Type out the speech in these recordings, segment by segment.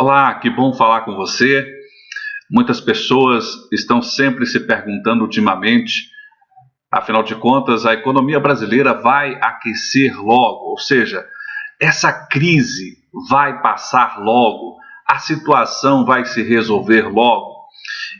Olá, que bom falar com você. Muitas pessoas estão sempre se perguntando ultimamente, afinal de contas, a economia brasileira vai aquecer logo, ou seja, essa crise vai passar logo, a situação vai se resolver logo.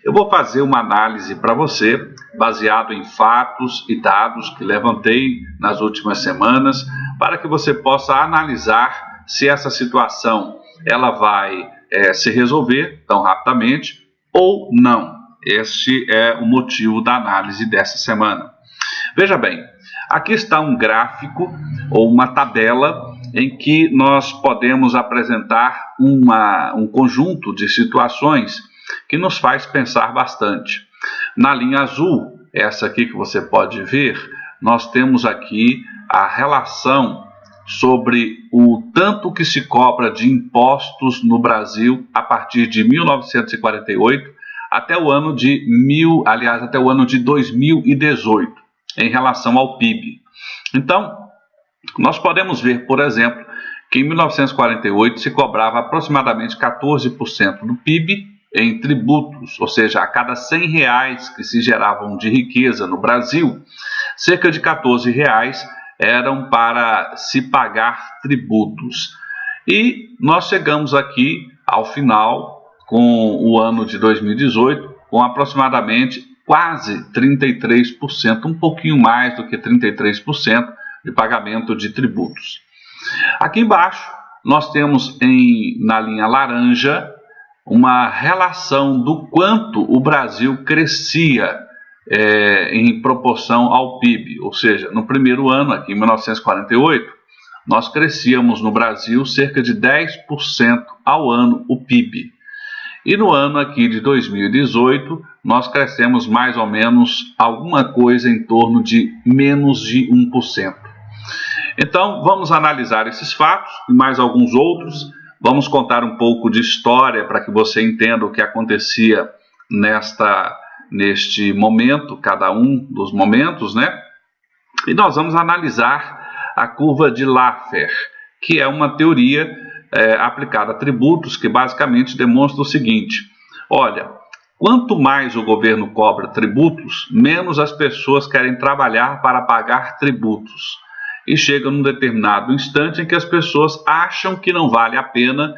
Eu vou fazer uma análise para você, baseado em fatos e dados que levantei nas últimas semanas, para que você possa analisar se essa situação ela vai se resolver tão rapidamente ou não. Este é o motivo da análise dessa semana. Veja bem, aqui está um gráfico ou uma tabela em que nós podemos apresentar um conjunto de situações que nos faz pensar bastante. Na linha azul, essa aqui que você pode ver, nós temos aqui a relação sobre o tanto que se cobra de impostos no Brasil a partir de 1948 até o ano de até o ano de 2018, em relação ao PIB. Então, nós podemos ver, por exemplo, que em 1948 se cobrava aproximadamente 14% do PIB em tributos, ou seja, a cada R$ 100 que se geravam de riqueza no Brasil, cerca de R$ 14 eram para se pagar tributos. E nós chegamos aqui ao final, com o ano de 2018, com aproximadamente quase 33%, um pouquinho mais do que 33% de pagamento de tributos. Aqui embaixo, nós temos na linha laranja uma relação do quanto o Brasil crescia em proporção ao PIB, ou seja, no primeiro ano, aqui em 1948, nós crescíamos no Brasil cerca de 10% ao ano o PIB. E no ano aqui de 2018, nós crescemos mais ou menos alguma coisa em torno de menos de 1%. Então, vamos analisar esses fatos e mais alguns outros. Vamos contar um pouco de história para que você entenda o que acontecia neste momento, cada um dos momentos, né? E nós vamos analisar a curva de Laffer, que é uma teoria aplicada a tributos que basicamente demonstra o seguinte: olha, quanto mais o governo cobra tributos, menos as pessoas querem trabalhar para pagar tributos. E chega num determinado instante em que as pessoas acham que não vale a pena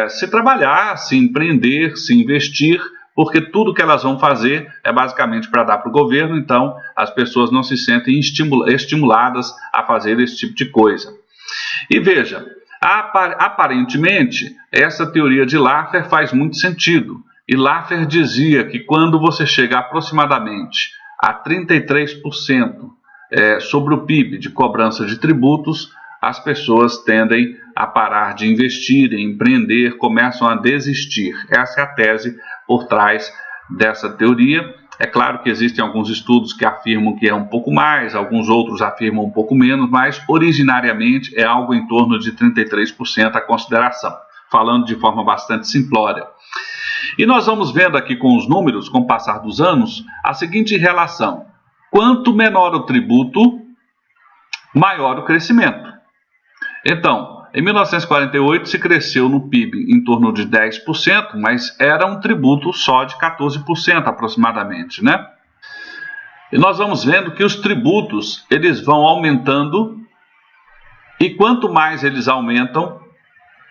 se trabalhar, se empreender, se investir, porque tudo que elas vão fazer é basicamente para dar para o governo, então as pessoas não se sentem estimuladas a fazer esse tipo de coisa. E veja, aparentemente, essa teoria de Laffer faz muito sentido. E Laffer dizia que quando você chega aproximadamente a 33% sobre o PIB de cobrança de tributos, as pessoas tendem a parar de investir, empreender, começam a desistir. Essa é a tese por trás dessa teoria. É claro que existem alguns estudos que afirmam que é um pouco mais, alguns outros afirmam um pouco menos, mas originariamente é algo em torno de 33% a consideração, falando de forma bastante simplória. E nós vamos vendo aqui com os números, com o passar dos anos, a seguinte relação: quanto menor o tributo, maior o crescimento. Então, em 1948 se cresceu no PIB em torno de 10%, mas era um tributo só de 14% aproximadamente, né? E nós vamos vendo que os tributos, eles vão aumentando, e quanto mais eles aumentam,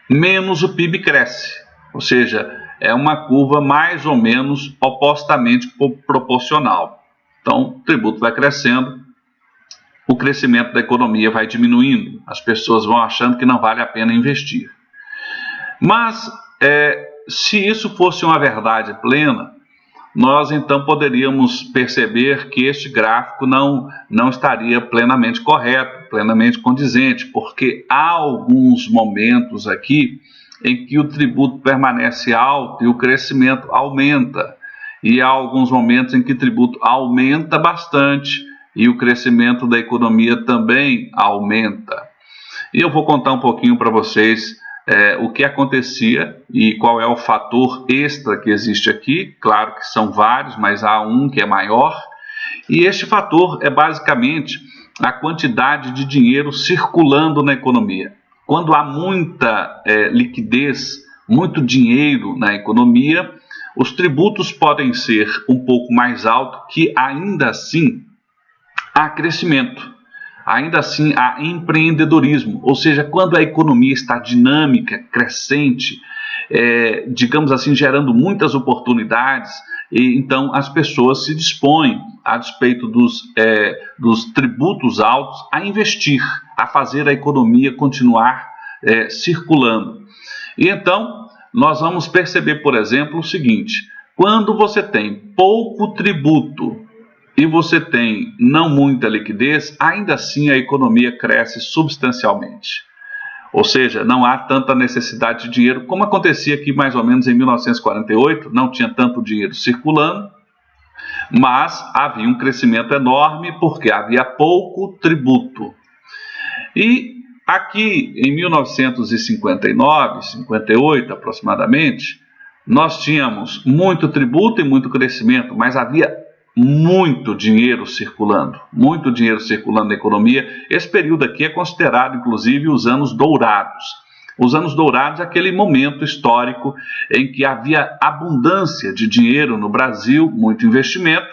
menos o PIB cresce. Ou seja, é uma curva mais ou menos opostamente proporcional. Então, o tributo vai crescendo, o crescimento da economia vai diminuindo, as pessoas vão achando que não vale a pena investir. Mas, se isso fosse uma verdade plena, nós então poderíamos perceber que este gráfico não estaria plenamente correto, plenamente condizente, porque há alguns momentos aqui em que o tributo permanece alto e o crescimento aumenta. E há alguns momentos em que o tributo aumenta bastante e o crescimento da economia também aumenta. E eu vou contar um pouquinho para vocês o que acontecia e qual é o fator extra que existe aqui. Claro que são vários, mas há um que é maior. E este fator é basicamente a quantidade de dinheiro circulando na economia. Quando há muita liquidez, muito dinheiro na economia, os tributos podem ser um pouco mais altos, que ainda assim há crescimento, ainda assim há empreendedorismo, ou seja, quando a economia está dinâmica, crescente, digamos assim, gerando muitas oportunidades, e então as pessoas se dispõem, a despeito dos tributos altos, a investir, a fazer a economia continuar circulando. E então nós vamos perceber, por exemplo, o seguinte: quando você tem pouco tributo e você tem não muita liquidez, ainda assim a economia cresce substancialmente. Ou seja, não há tanta necessidade de dinheiro, como acontecia aqui mais ou menos em 1948, não tinha tanto dinheiro circulando, mas havia um crescimento enorme porque havia pouco tributo. E aqui em 1959, 58 aproximadamente, nós tínhamos muito tributo e muito crescimento, mas havia muito dinheiro circulando na economia. Esse período aqui é considerado, inclusive, os anos dourados. Os anos dourados é aquele momento histórico em que havia abundância de dinheiro no Brasil, muito investimento,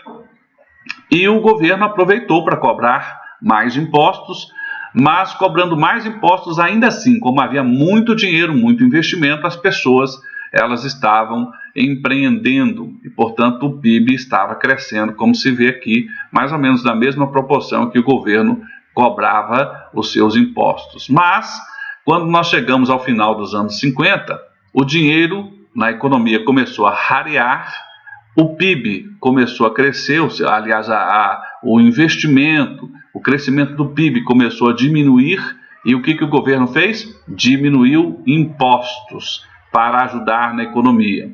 e o governo aproveitou para cobrar mais impostos, mas cobrando mais impostos ainda assim, como havia muito dinheiro, muito investimento, as pessoas elas estavam empreendendo e, portanto, o PIB estava crescendo, como se vê aqui, mais ou menos na mesma proporção que o governo cobrava os seus impostos. Mas, quando nós chegamos ao final dos anos 50, o dinheiro na economia começou a rarear, o PIB começou a crescer, aliás, o investimento, o crescimento do PIB começou a diminuir, e o que o governo fez? Diminuiu impostos para ajudar na economia.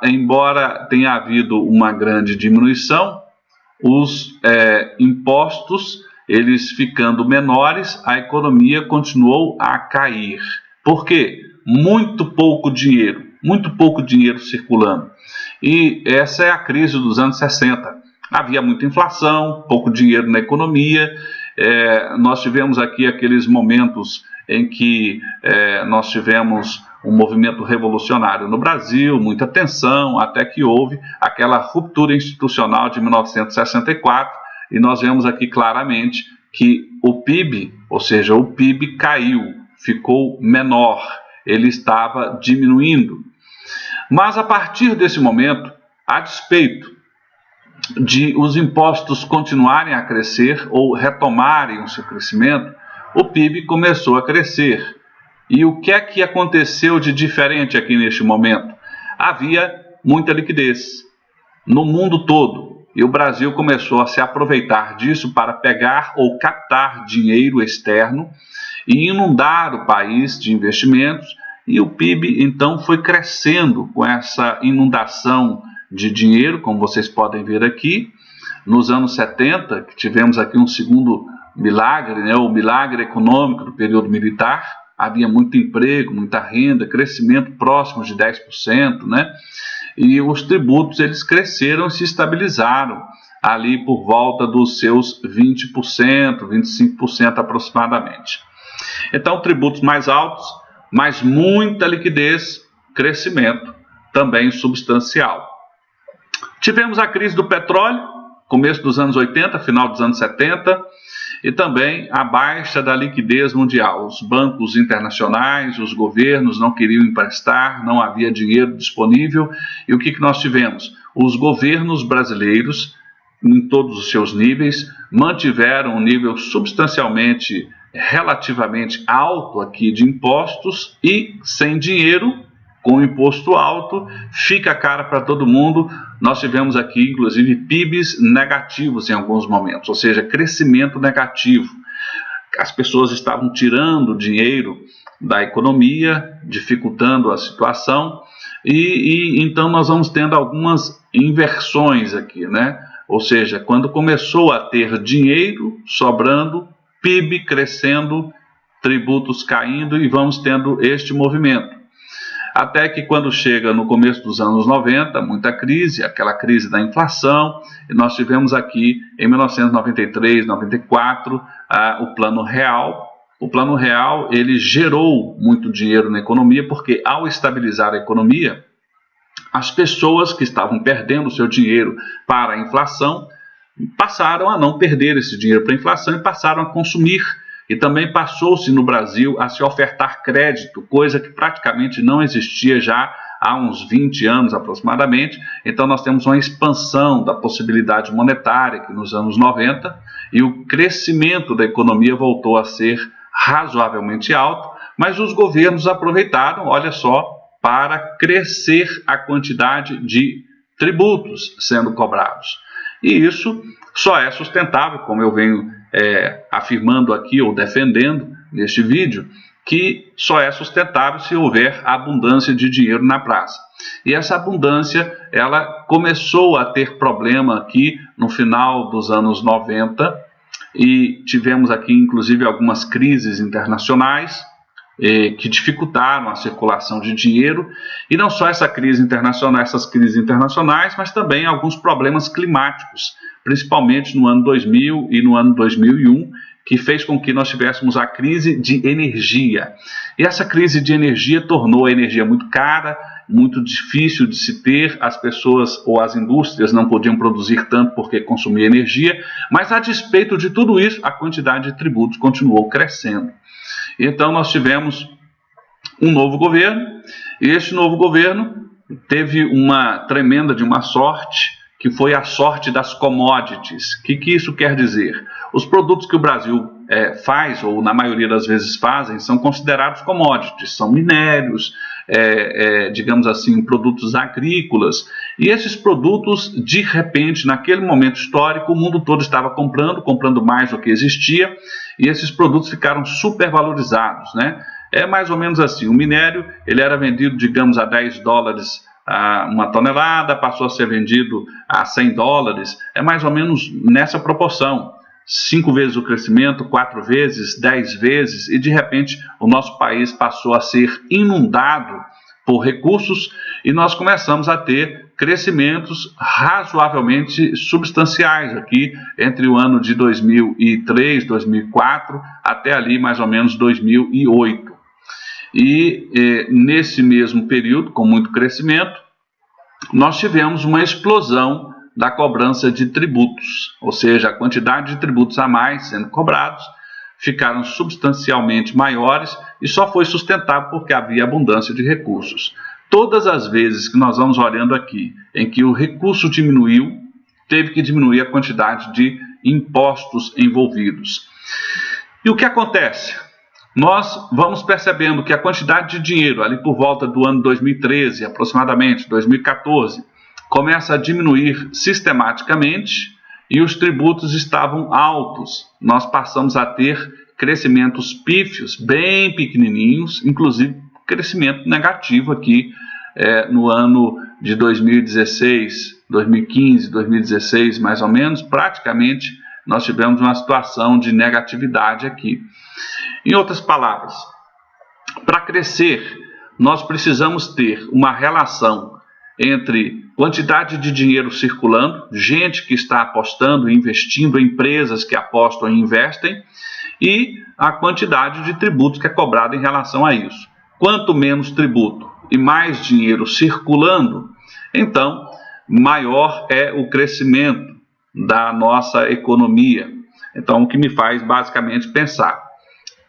Embora tenha havido uma grande diminuição, os impostos, eles ficando menores, a economia continuou a cair. Por quê? Muito pouco dinheiro circulando. E essa é a crise dos anos 60. Havia muita inflação, pouco dinheiro na economia. Nós tivemos aqui aqueles momentos em que nós tivemos um movimento revolucionário no Brasil, muita tensão, até que houve aquela ruptura institucional de 1964, e nós vemos aqui claramente que o PIB, ou seja, o PIB caiu, ficou menor, ele estava diminuindo. Mas a partir desse momento, a despeito de os impostos continuarem a crescer ou retomarem o seu crescimento, o PIB começou a crescer. E o que é que aconteceu de diferente aqui neste momento? Havia muita liquidez no mundo todo, e o Brasil começou a se aproveitar disso para pegar ou captar dinheiro externo e inundar o país de investimentos, e o PIB então foi crescendo com essa inundação de dinheiro, como vocês podem ver aqui. Nos anos 70, que tivemos aqui um segundo milagre, o milagre econômico do período militar, havia muito emprego, muita renda, crescimento próximo de 10%, e os tributos eles cresceram e se estabilizaram ali por volta dos seus 20%, 25% aproximadamente. Então, tributos mais altos, mas muita liquidez, crescimento também substancial. Tivemos a crise do petróleo, começo dos anos 80, final dos anos 70, e também a baixa da liquidez mundial. Os bancos internacionais, os governos não queriam emprestar, não havia dinheiro disponível, e o que nós tivemos? Os governos brasileiros, em todos os seus níveis, mantiveram um nível substancialmente, relativamente alto aqui de impostos, e sem dinheiro, com imposto alto, fica cara para todo mundo. Nós tivemos aqui, inclusive, PIBs negativos em alguns momentos, ou seja, crescimento negativo. As pessoas estavam tirando dinheiro da economia, dificultando a situação, e então nós vamos tendo algumas inversões aqui, Ou seja, quando começou a ter dinheiro sobrando, PIB crescendo, tributos caindo, e vamos tendo este movimento. Até que quando chega no começo dos anos 90, muita crise, aquela crise da inflação, e nós tivemos aqui em 1993, 94, o Plano Real, O Plano Real, ele gerou muito dinheiro na economia, porque ao estabilizar a economia, as pessoas que estavam perdendo seu dinheiro para a inflação passaram a não perder esse dinheiro para a inflação e passaram a consumir. E também passou-se no Brasil a se ofertar crédito, coisa que praticamente não existia já há uns 20 anos aproximadamente. Então nós temos uma expansão da possibilidade monetária que nos anos 90, e o crescimento da economia voltou a ser razoavelmente alto, mas os governos aproveitaram, olha só, para crescer a quantidade de tributos sendo cobrados. E isso só é sustentável, como eu venho afirmando aqui ou defendendo neste vídeo, que só é sustentável se houver abundância de dinheiro na praça. E essa abundância, ela começou a ter problema aqui no final dos anos 90, e tivemos aqui inclusive algumas crises internacionais que dificultaram a circulação de dinheiro, e não só essa crise internacional, essas crises internacionais, mas também alguns problemas climáticos, principalmente no ano 2000 e no ano 2001, que fez com que nós tivéssemos a crise de energia. E essa crise de energia tornou a energia muito cara, muito difícil de se ter, as pessoas ou as indústrias não podiam produzir tanto porque consumia energia, mas a despeito de tudo isso, a quantidade de tributos continuou crescendo. Então nós tivemos um novo governo, e este novo governo teve uma tremenda de uma sorte, que foi a sorte das commodities. O que isso quer dizer? Os produtos que o Brasil faz, ou na maioria das vezes fazem, são considerados commodities, são minérios, digamos assim, produtos agrícolas, e esses produtos, de repente, naquele momento histórico, o mundo todo estava comprando mais do que existia, e esses produtos ficaram supervalorizados, né? É mais ou menos assim, o minério, ele era vendido, digamos, a $10 uma tonelada, passou a ser vendido a $100, é mais ou menos nessa proporção. 5 vezes o crescimento, 4 vezes, 10 vezes, e de repente o nosso país passou a ser inundado por recursos, e nós começamos a ter crescimentos razoavelmente substanciais aqui entre o ano de 2003, 2004 até ali mais ou menos 2008. E nesse mesmo período, com muito crescimento, nós tivemos uma explosão da cobrança de tributos, ou seja, a quantidade de tributos a mais sendo cobrados ficaram substancialmente maiores, e só foi sustentável porque havia abundância de recursos. Todas as vezes que nós vamos olhando aqui em que o recurso diminuiu, teve que diminuir a quantidade de impostos envolvidos. E o que acontece? Nós vamos percebendo que a quantidade de dinheiro, ali por volta do ano 2013, aproximadamente 2014, começa a diminuir sistematicamente, e os tributos estavam altos. Nós passamos a ter crescimentos pífios, bem pequenininhos, inclusive crescimento negativo aqui no ano de 2016, 2015, 2016, mais ou menos, praticamente nós tivemos uma situação de negatividade aqui. Em outras palavras, para crescer, nós precisamos ter uma relação entre quantidade de dinheiro circulando, gente que está apostando e investindo, empresas que apostam e investem, e a quantidade de tributos que é cobrada em relação a isso. Quanto menos tributo e mais dinheiro circulando, então maior é o crescimento da nossa economia. Então, o que me faz basicamente pensar: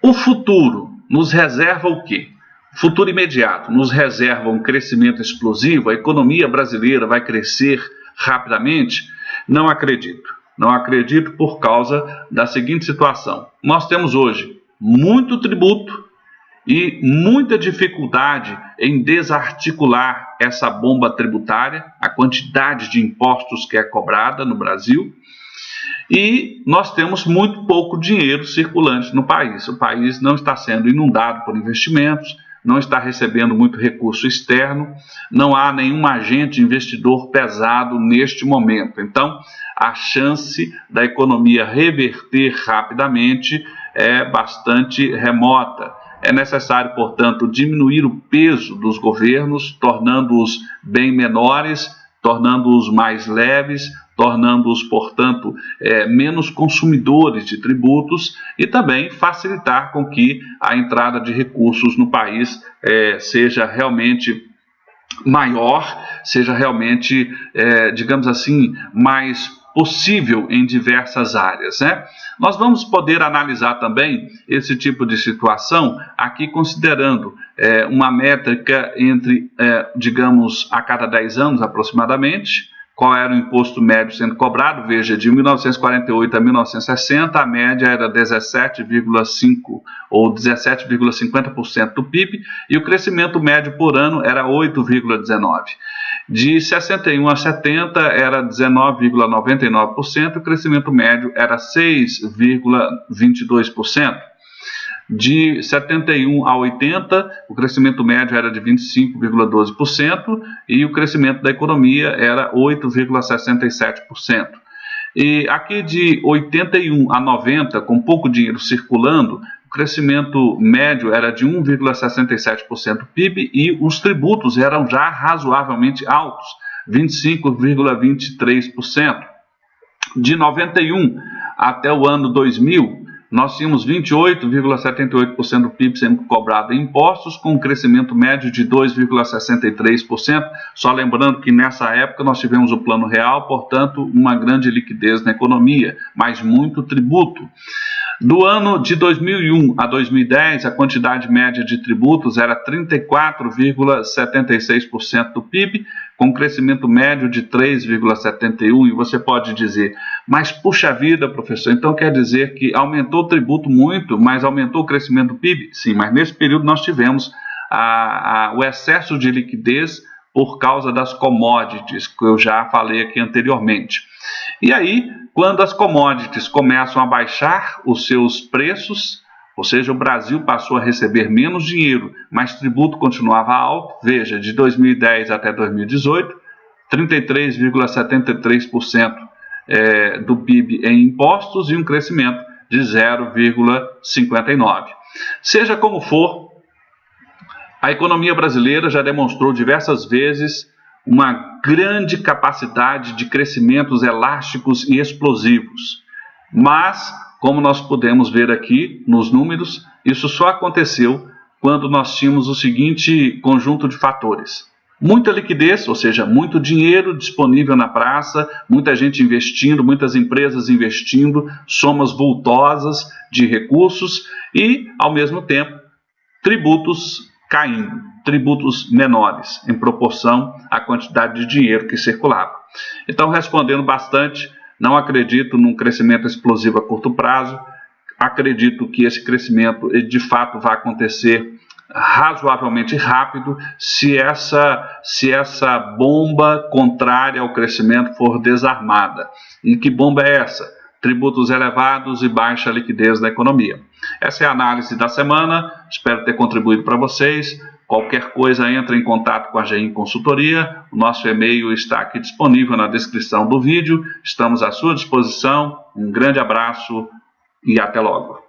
o futuro nos reserva o quê? O futuro imediato nos reserva um crescimento explosivo? A economia brasileira vai crescer rapidamente? Não acredito. Não acredito por causa da seguinte situação: nós temos hoje muito tributo e muita dificuldade em desarticular essa bomba tributária, a quantidade de impostos que é cobrada no Brasil, e nós temos muito pouco dinheiro circulante no país. O país não está sendo inundado por investimentos, não está recebendo muito recurso externo, não há nenhum agente investidor pesado neste momento. Então, a chance da economia reverter rapidamente é bastante remota. É necessário, portanto, diminuir o peso dos governos, tornando-os bem menores, tornando-os mais leves, tornando-os, portanto, menos consumidores de tributos e também facilitar com que a entrada de recursos no país seja realmente maior, seja realmente, digamos assim, mais possível em diversas áreas, né? Nós vamos poder analisar também esse tipo de situação aqui considerando uma métrica entre, digamos, a cada 10 anos aproximadamente, qual era o imposto médio sendo cobrado. Veja, de 1948 a 1960, a média era 17,5% ou 17,50% do PIB, e o crescimento médio por ano era 8,19%. De 61 a 70 era 19,99%, o crescimento médio era 6,22%. De 71 a 80, o crescimento médio era de 25,12% e o crescimento da economia era 8,67%. E aqui de 81 a 90, com pouco dinheiro circulando, o crescimento médio era de 1,67% do PIB e os tributos eram já razoavelmente altos, 25,23%. De 91 até o ano 2000, nós tínhamos 28,78% do PIB sendo cobrado em impostos, com um crescimento médio de 2,63%. Só lembrando que nessa época nós tivemos o Plano Real, portanto, uma grande liquidez na economia, mas muito tributo. Do ano de 2001 a 2010, a quantidade média de tributos era 34,76% do PIB, com um crescimento médio de 3,71%. E você pode dizer, mas puxa vida, professor, então quer dizer que aumentou o tributo muito, mas aumentou o crescimento do PIB? Sim, mas nesse período nós tivemos o excesso de liquidez por causa das commodities, que eu já falei aqui anteriormente. E aí, quando as commodities começam a baixar os seus preços, ou seja, o Brasil passou a receber menos dinheiro, mas o tributo continuava alto. Veja, de 2010 até 2018, 33,73% do PIB em impostos e um crescimento de 0,59%. Seja como for, a economia brasileira já demonstrou diversas vezes uma grande capacidade de crescimentos elásticos e explosivos. Mas, como nós podemos ver aqui nos números, isso só aconteceu quando nós tínhamos o seguinte conjunto de fatores: muita liquidez, ou seja, muito dinheiro disponível na praça, muita gente investindo, muitas empresas investindo, somas vultosas de recursos e, ao mesmo tempo, tributos caindo, tributos menores em proporção à quantidade de dinheiro que circulava. Então, respondendo bastante, não acredito num crescimento explosivo a curto prazo, acredito que esse crescimento de fato vai acontecer razoavelmente rápido se essa bomba contrária ao crescimento for desarmada. E que bomba é essa? Tributos elevados e baixa liquidez da economia. Essa é a análise da semana, espero ter contribuído para vocês. Qualquer coisa, entre em contato com a GEIN Consultoria, o nosso e-mail está aqui disponível na descrição do vídeo, estamos à sua disposição. Um grande abraço e até logo.